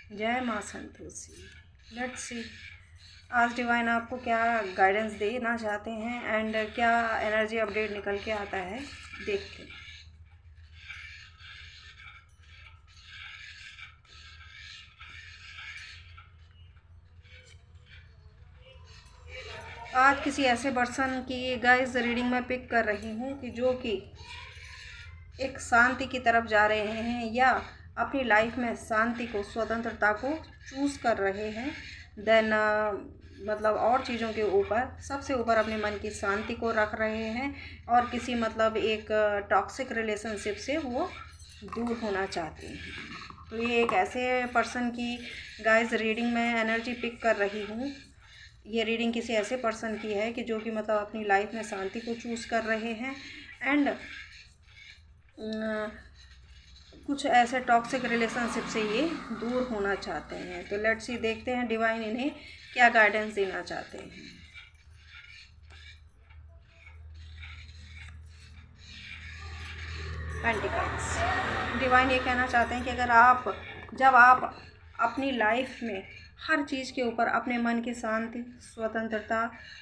जय माँ Santoshi. Let's see आज डिवाइन आपको क्या गाइडेंस देना चाहते हैं एंड क्या एनर्जी अपडेट निकल के आता है, देखते हैं। आज किसी ऐसे पर्सन की गाइस रीडिंग में पिक कर रही हूँ कि जो कि एक शांति की तरफ जा रहे हैं या अपनी लाइफ में शांति को, स्वतंत्रता को चूज़ कर रहे हैं। देन मतलब और चीज़ों के ऊपर, सबसे ऊपर अपने मन की शांति को रख रहे हैं और किसी मतलब एक टॉक्सिक रिलेशनशिप से वो दूर होना चाहते हैं। तो ये एक ऐसे पर्सन की गाइस रीडिंग में एनर्जी पिक कर रही हूँ। ये रीडिंग किसी ऐसे पर्सन की है कि जो कि मतलब अपनी लाइफ में शांति को चूज़ कर रहे हैं एंड कुछ ऐसे टॉक्सिक रिलेशनशिप से ये दूर होना चाहते हैं। तो लेट्स सी देखते हैं डिवाइन इन्हें क्या गाइडेंस देना चाहते हैं। पेंटिकल्स डिवाइन ये कहना चाहते हैं कि जब आप अपनी लाइफ में हर चीज़ के ऊपर अपने मन की शांति, स्वतंत्रता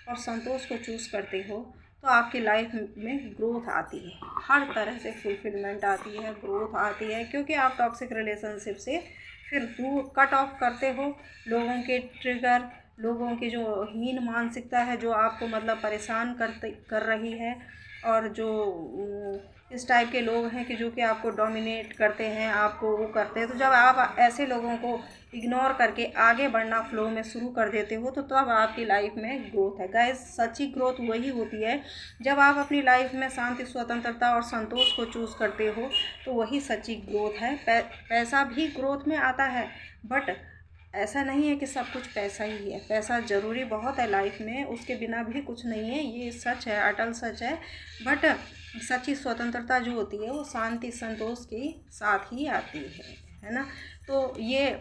और संतोष को चूज़ करते हो तो आपकी लाइफ में ग्रोथ आती है, हर तरह से फुलफिलमेंट आती है, ग्रोथ आती है, क्योंकि आप टॉक्सिक रिलेशनशिप से फिर दूर कट ऑफ करते हो। लोगों के ट्रिगर, लोगों की जो हीन मानसिकता है जो आपको मतलब परेशान कर रही है, और जो इस टाइप के लोग हैं कि जो कि आपको डोमिनेट करते हैं, आपको वो करते हैं, तो जब आप ऐसे लोगों को इग्नोर करके आगे बढ़ना फ्लो में शुरू कर देते हो तो तब आपकी लाइफ में ग्रोथ है। गाइस, सच्ची ग्रोथ वही होती है जब आप अपनी लाइफ में शांति, स्वतंत्रता और संतोष को चूज़ करते हो, तो वही सच्ची ग्रोथ है। पैसा भी ग्रोथ में आता है, बट ऐसा नहीं है कि सब कुछ पैसा ही है। पैसा ज़रूरी बहुत है लाइफ में, उसके बिना भी कुछ नहीं है, ये सच है, अटल सच है। बट सच्ची स्वतंत्रता जो होती है वो शांति, संतोष के साथ ही आती है ना। तो ये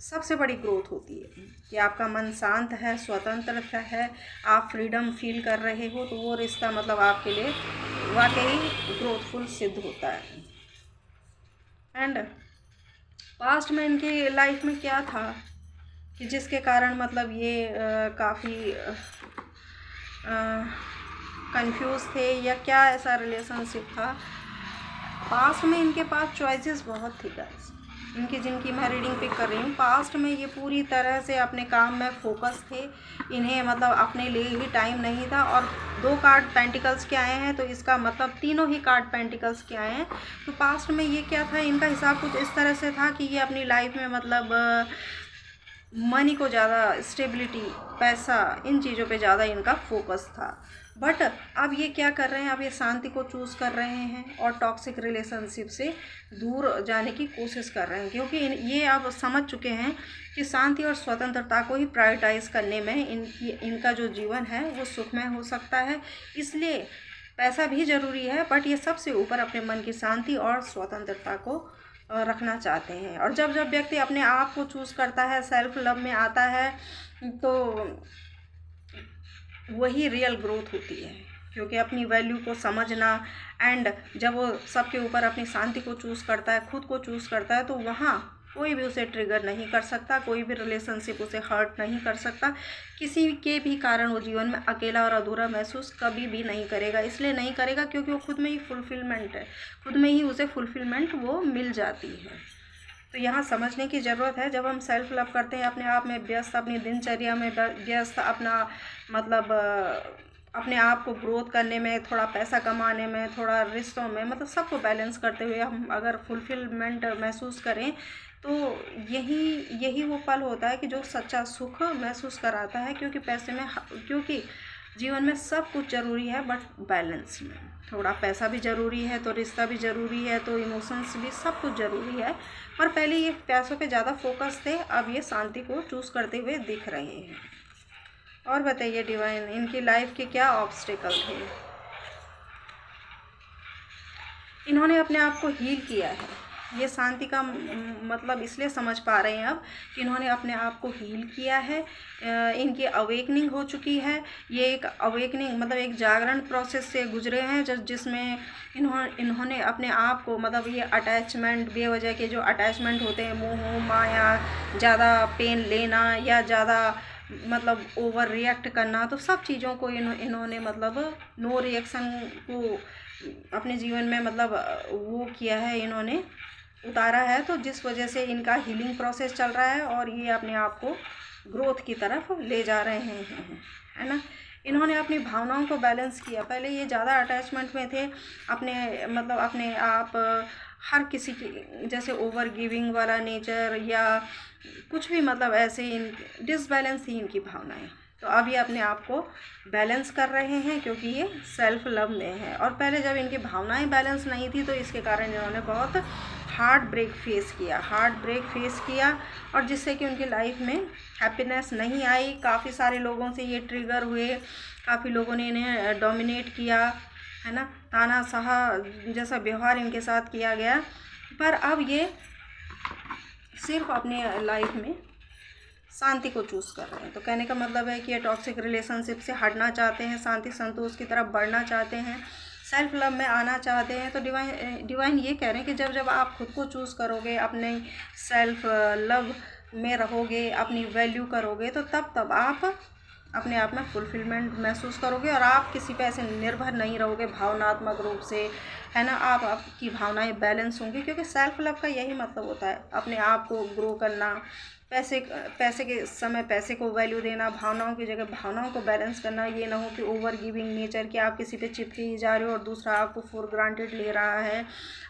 सबसे बड़ी ग्रोथ होती है कि आपका मन शांत है, स्वतंत्र है, आप फ्रीडम फील कर रहे हो, तो वो रिश्ता मतलब आपके लिए वाकई ग्रोथफुल सिद्ध होता है। एंड पास्ट में इनकी लाइफ में क्या था कि जिसके कारण मतलब ये काफ़ी कंफ्यूज थे, या क्या ऐसा रिलेशनशिप था। पास्ट में इनके पास चॉइसेस बहुत थी गाइस, इनकी जिनकी मैं रीडिंग पिक कर रही हूँ। पास्ट में ये पूरी तरह से अपने काम में फोकस थे, इन्हें मतलब अपने लिए ही टाइम नहीं था। और 2 कार्ड पेंटिकल्स के आए हैं तो इसका मतलब तीनों ही कार्ड पेंटिकल्स के आए हैं। तो पास्ट में ये क्या था, इनका हिसाब कुछ इस तरह से था कि ये अपनी लाइफ में मतलब मनी को ज़्यादा, स्टेबिलिटी, पैसा, इन चीज़ों पे ज़्यादा इनका फोकस था। बट अब ये क्या कर रहे हैं, अब ये शांति को चूज़ कर रहे हैं और टॉक्सिक रिलेशनशिप से दूर जाने की कोशिश कर रहे हैं, क्योंकि ये अब समझ चुके हैं कि शांति और स्वतंत्रता को ही प्रायोरिटाइज़ करने में इनका जो जीवन है वो सुखमय हो सकता है। इसलिए पैसा भी ज़रूरी है, बट ये सबसे ऊपर अपने मन की शांति और स्वतंत्रता को रखना चाहते हैं। और जब जब व्यक्ति अपने आप को चूज़ करता है, सेल्फ लव में आता है, तो वही रियल ग्रोथ होती है। क्योंकि अपनी वैल्यू को समझना एंड जब वो सबके ऊपर अपनी शांति को चूज़ करता है, खुद को चूज़ करता है, तो वहाँ कोई भी उसे ट्रिगर नहीं कर सकता, कोई भी रिलेशनशिप उसे हर्ट नहीं कर सकता। किसी के भी कारण वो जीवन में अकेला और अधूरा महसूस कभी भी नहीं करेगा। इसलिए नहीं करेगा क्योंकि वो खुद में ही फुलफिलमेंट है, खुद में ही उसे फुलफिलमेंट वो मिल जाती है। तो यहाँ समझने की ज़रूरत है, जब हम सेल्फ लव करते हैं, अपने आप में व्यस्त, अपनी दिनचर्या में व्यस्त, अपना मतलब अपने आप को ग्रोथ करने में, थोड़ा पैसा कमाने में, थोड़ा रिश्तों में, मतलब सबको बैलेंस करते हुए हम अगर फुलफिलमेंट महसूस करें, तो यही वो पल होता है कि जो सच्चा सुख महसूस कराता है। क्योंकि जीवन में सब कुछ ज़रूरी है, बट बैलेंस में थोड़ा पैसा भी ज़रूरी है, तो रिश्ता भी ज़रूरी है, तो इमोशंस भी, सब कुछ ज़रूरी है। पर पहले ये पैसों पे ज़्यादा फोकस थे, अब ये शांति को चूज़ करते हुए दिख रहे हैं। और बताइए डिवाइन, इनकी लाइफ के क्या ऑब्स्टिकल थे। इन्होंने अपने आप को हील किया है, ये शांति का मतलब इसलिए समझ पा रहे हैं अब कि इन्होंने अपने आप को हील किया है, इनकी अवेकनिंग हो चुकी है। ये एक अवेकनिंग मतलब एक जागरण प्रोसेस से गुजरे हैं जिसमें इन्होंने अपने आप को मतलब ये अटैचमेंट, बेवजह के जो अटैचमेंट होते हैं, मोह माया, ज़्यादा पेन लेना या ज़्यादा मतलब ओवर रिएक्ट करना, तो सब चीज़ों को इन्होंने मतलब नो रिएक्शन को अपने जीवन में मतलब वो किया है, इन्होंने उतारा है। तो जिस वजह से इनका हीलिंग प्रोसेस चल रहा है और ये अपने आप को ग्रोथ की तरफ ले जा रहे हैं, है ना। इन्होंने अपनी भावनाओं को बैलेंस किया। पहले ये ज़्यादा अटैचमेंट में थे, अपने मतलब अपने आप हर किसी की जैसे ओवर गिविंग वाला नेचर या कुछ भी मतलब ऐसे इन डिसबैलेंस थी इनकी भावनाएं। तो अब ये अपने आप को बैलेंस कर रहे हैं क्योंकि ये सेल्फ लव में है। और पहले जब इनकी भावनाएं बैलेंस नहीं थी तो इसके कारण इन्होंने बहुत हार्ट ब्रेक फेस किया और जिससे कि उनकी लाइफ में हैप्पीनेस नहीं आई। काफ़ी सारे लोगों से ये ट्रिगर हुए, काफ़ी लोगों ने इन्हें डोमिनेट किया, है ना, तानाशाह जैसा व्यवहार इनके साथ किया गया। पर अब ये सिर्फ अपने लाइफ में शांति को चूज़ कर रहे हैं। तो कहने का मतलब है कि ये टॉक्सिक रिलेशनशिप से हटना चाहते हैं, शांति संतोष की तरफ बढ़ना चाहते हैं, सेल्फ लव में आना चाहते हैं। तो डिवाइन ये कह रहे हैं कि जब जब आप खुद को चूज़ करोगे, अपने सेल्फ लव में रहोगे, अपनी वैल्यू करोगे, तो तब आप अपने आप में फुलफिलमेंट महसूस करोगे और आप किसी पे ऐसे निर्भर नहीं रहोगे भावनात्मक रूप से, है ना। आपकी भावनाएं बैलेंस होंगी क्योंकि सेल्फ लव का यही मतलब होता है, अपने आप को ग्रो करना, पैसे के समय पैसे को वैल्यू देना, भावनाओं की जगह भावनाओं को बैलेंस करना। ये ना हो कि ओवर गिविंग नेचर कि आप किसी पे चिपके ही जा रहे हो और दूसरा आपको फॉर ग्रांटेड ले रहा है।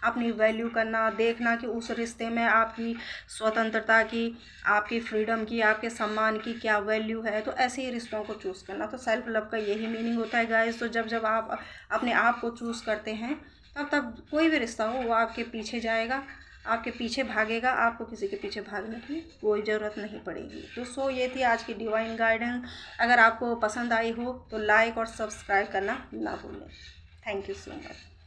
अपनी वैल्यू करना, देखना कि उस रिश्ते में आपकी स्वतंत्रता की, आपकी फ्रीडम की, आपके सम्मान की क्या वैल्यू है। तो ऐसे ही रिश्तों को चूज़ करना, तो सेल्फ लव का यही मीनिंग होता है गाइस। तो जब आप अपने आप को चूज़ करते हैं तब कोई भी रिश्ता हो वो आपके पीछे जाएगा, आपके पीछे भागेगा, आपको किसी के पीछे भागने की कोई ज़रूरत नहीं पड़ेगी। तो ये थी आज की डिवाइन गाइडेंस। अगर आपको पसंद आई हो तो लाइक और सब्सक्राइब करना ना भूलें। Thank you so much.